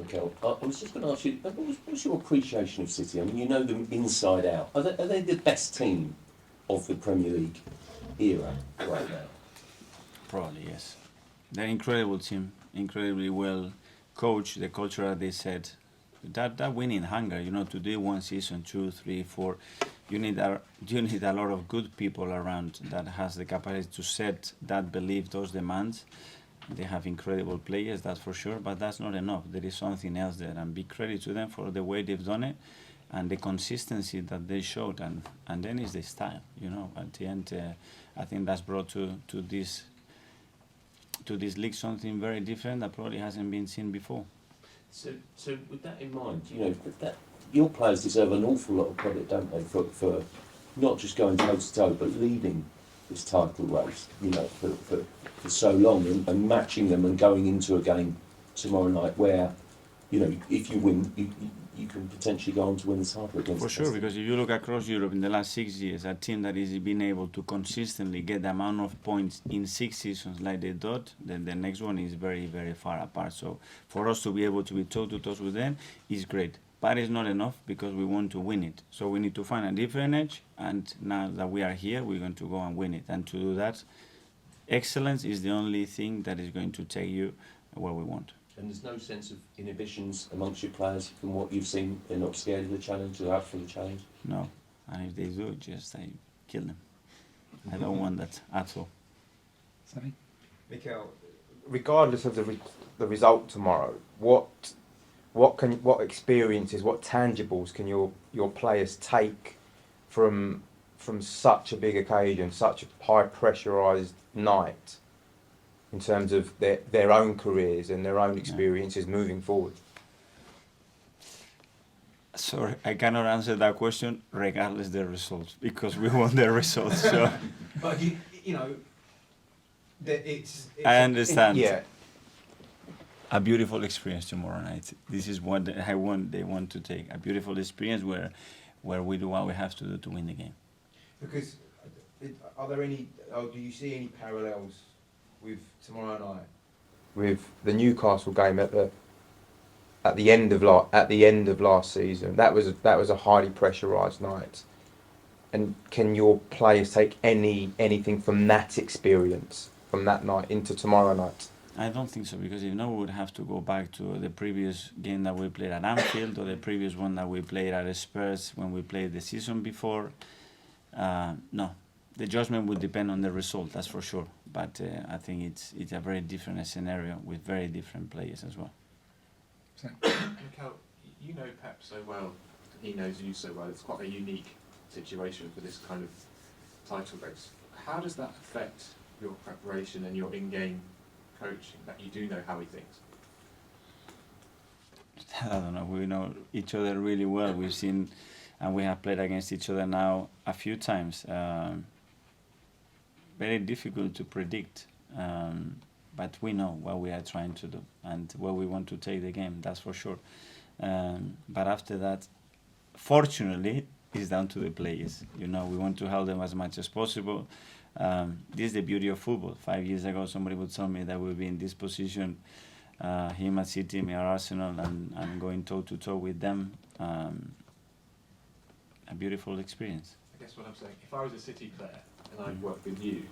Mikel. I was just going to ask you, what's your appreciation of City? I mean, you know them inside out. Are they the best team of the Premier League era right now? Probably, yes. They're an incredible team, incredibly well coached. The culture, as they said, that winning hunger, to do one season, 2, 3, 4, you need a lot of good people around that has the capacity to set that belief, those demands. They have incredible players, that's for sure, but that's not enough. There is something else there, and big credit to them for the way they've done it and the consistency that they showed, and then is the style. At the end, I think that's brought to this league something very different that probably hasn't been seen before. So with that in mind, that your players deserve an awful lot of credit, don't they, for not just going toe to toe, but leading this title race, for so long, and matching them and going into a game tomorrow night where, if you win, you can potentially go on to win the title against. For sure, because if you look across Europe in the last 6 years, a team that has been able to consistently get the amount of points in 6 seasons like they did, then the next one is very, very far apart. So for us to be able to be toe-to-toe with them is great. But it's not enough because we want to win it. So we need to find a different edge, and now that we are here, we're going to go and win it. And to do that, excellence is the only thing that is going to take you where we want. And there's no sense of inhibitions amongst your players from what you've seen? They're not scared of the challenge, they're up for the challenge? No, and if they do, just I kill them. I don't want that at all. Sorry? Mikel, regardless of the result tomorrow, what experiences, what tangibles can your players take from such a big occasion, such a high pressurised night, in terms of their own careers and their own experiences moving forward? Sorry, I cannot answer that question regardless of the results, because we want the results. So. But it's I understand. Yeah. A beautiful experience tomorrow night. This is what they want to take. A beautiful experience where we do what we have to do to win the game. Because do you see any parallels with tomorrow night, with the Newcastle game at the end of last season? That was a highly pressurised night. And can your players take anything from that experience, from that night, into tomorrow night? I don't think so, because if not, we would have to go back to the previous game that we played at Anfield, or the previous one that we played at Spurs when we played the season before. No, the judgment would depend on the result, that's for sure. But I think it's a very different scenario with very different players as well. Mikel, you know Pep so well, and he knows you so well. It's quite a unique situation for this kind of title race. How does that affect your preparation and your in-game coaching, that you do know how he thinks? I don't know. We know each other really well. We've seen, and we have played against each other now a few times. Very difficult to predict, but we know what we are trying to do and where we want to take the game, that's for sure. But after that, fortunately, it's down to the players. We want to help them as much as possible. This is the beauty of football. 5 years ago, somebody would tell me that we'll be in this position, him at City, me at Arsenal, and going toe-to-toe with them. A beautiful experience. I guess what I'm saying, if I was a City player and I'd worked with you,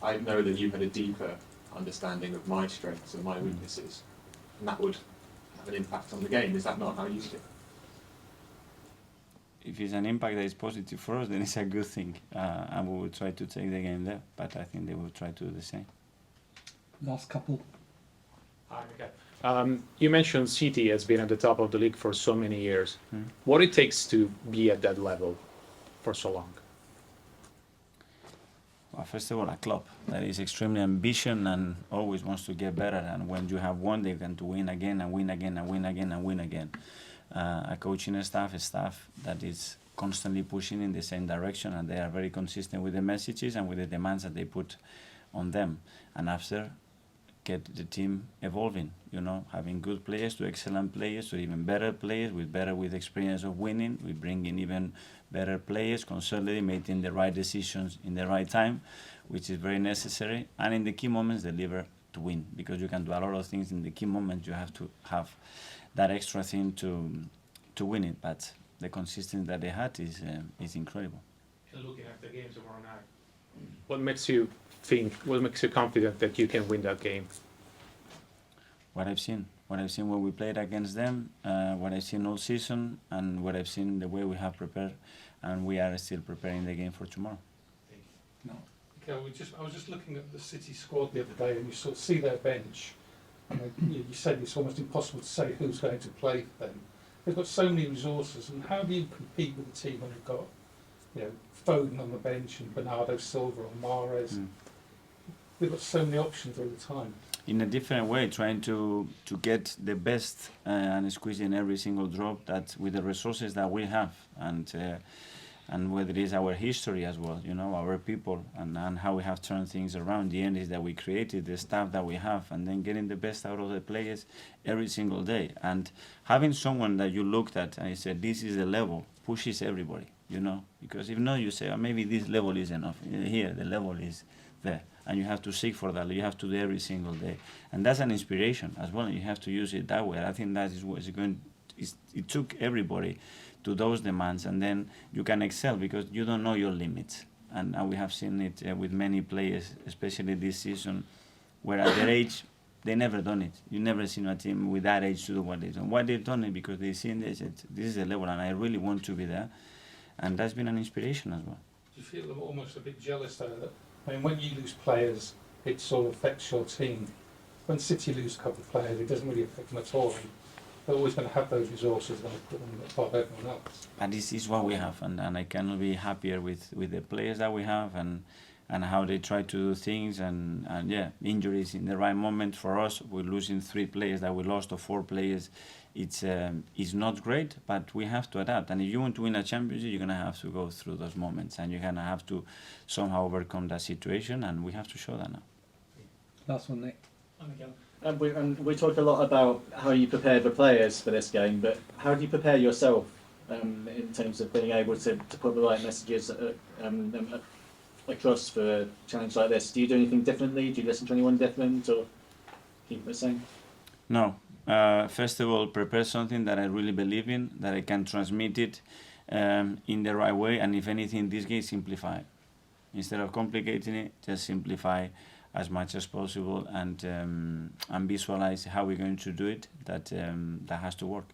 I'd know that you had a deeper understanding of my strengths and my weaknesses, and that would have an impact on the game. Is that not how you see it? If it's an impact that is positive for us, then it's a good thing, and we will try to take the game there, but I think they will try to do the same. Last couple. Hi, Mikel. You mentioned City has been at the top of the league for so many years. What it takes to be at that level for so long? Well, first of all, a club that is extremely ambitious and always wants to get better, and when you have won, they can to win again and win again and win again and win again. A coaching staff, a staff that is constantly pushing in the same direction, and they are very consistent with the messages and with the demands that they put on them. And after, get the team evolving, having good players to excellent players to even better players with experience of winning. We bring in even better players, constantly making the right decisions in the right time, which is very necessary. And in the key moments, deliver to win, because you can do a lot of things in the key moments. You have to have that extra thing to win it. But the consistency that they had is incredible. Looking at the game tomorrow night, what makes you confident that you can win that game? What I've seen when we played against them, what I've seen all season, and what I've seen the way we have prepared, and we are still preparing the game for tomorrow. No. Okay, I was just looking at the City squad the other day, and you sort of see their bench, and you said it's almost impossible to say who's going to play for them. They've got so many resources, and how do you compete with a team when you've got, Foden on the bench and Bernardo Silva or Mahrez? They've got so many options all the time. In a different way, trying to get the best and squeezing every single drop that with the resources that we have, and whether it is our history as well, our people, and how we have turned things around. The end is that we created the staff that we have, and then getting the best out of the players every single day, and having someone that you looked at and you said this is the level pushes everybody, because if not, you say, oh, maybe this level is enough. Here the level is there, and you have to seek for that. You have to do every single day, and that's an inspiration as well. You have to use it that way. I think that is what is going. It took everybody to those demands, and then you can excel because you don't know your limits. And we have seen it with many players, especially this season, where at their age they never done it. You never seen a team with that age to do what they've done. Why they've done it? Because they've seen this is the level, and I really want to be there, and that's been an inspiration as well. Do you feel almost a bit jealous though that, when you lose players, it sort of affects your team? When City lose a couple of players, it doesn't really affect them at all. And they're always going to have those resources and put them above everyone else. And this is what we have, and I cannot be happier with the players that we have and how they try to do things, and injuries in the right moment for us. We're losing 3 players that we lost, or 4 players. It's not great, but we have to adapt. And if you want to win a championship, you're going to have to go through those moments, and you're going to have to somehow overcome that situation, and we have to show that now. Last one, Nick. And we talk a lot about how you prepared the players for this game, but how do you prepare yourself in terms of being able to put the right messages across for a challenge like this? Do you do anything differently? Do you listen to anyone different, or keep it the same? No. First of all, prepare something that I really believe in, that I can transmit it in the right way, and if anything, this game, simplify it. Instead of complicating it, just simplify as much as possible, and visualize how we're going to do it. That has to work.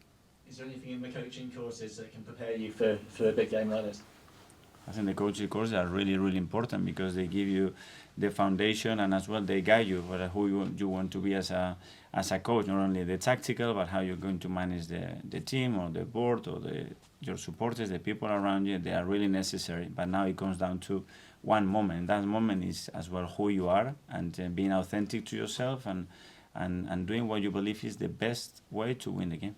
Is there anything in the coaching courses that can prepare you for a big game like this? I think the coaching courses are really, really important because they give you the foundation, and as well they guide you for who you want to be as a coach. Not only the tactical, but how you're going to manage the team or the board or your supporters, the people around you. They are really necessary. But now it comes down to one moment. That moment is as well who you are, and being authentic to yourself, and doing what you believe is the best way to win the game.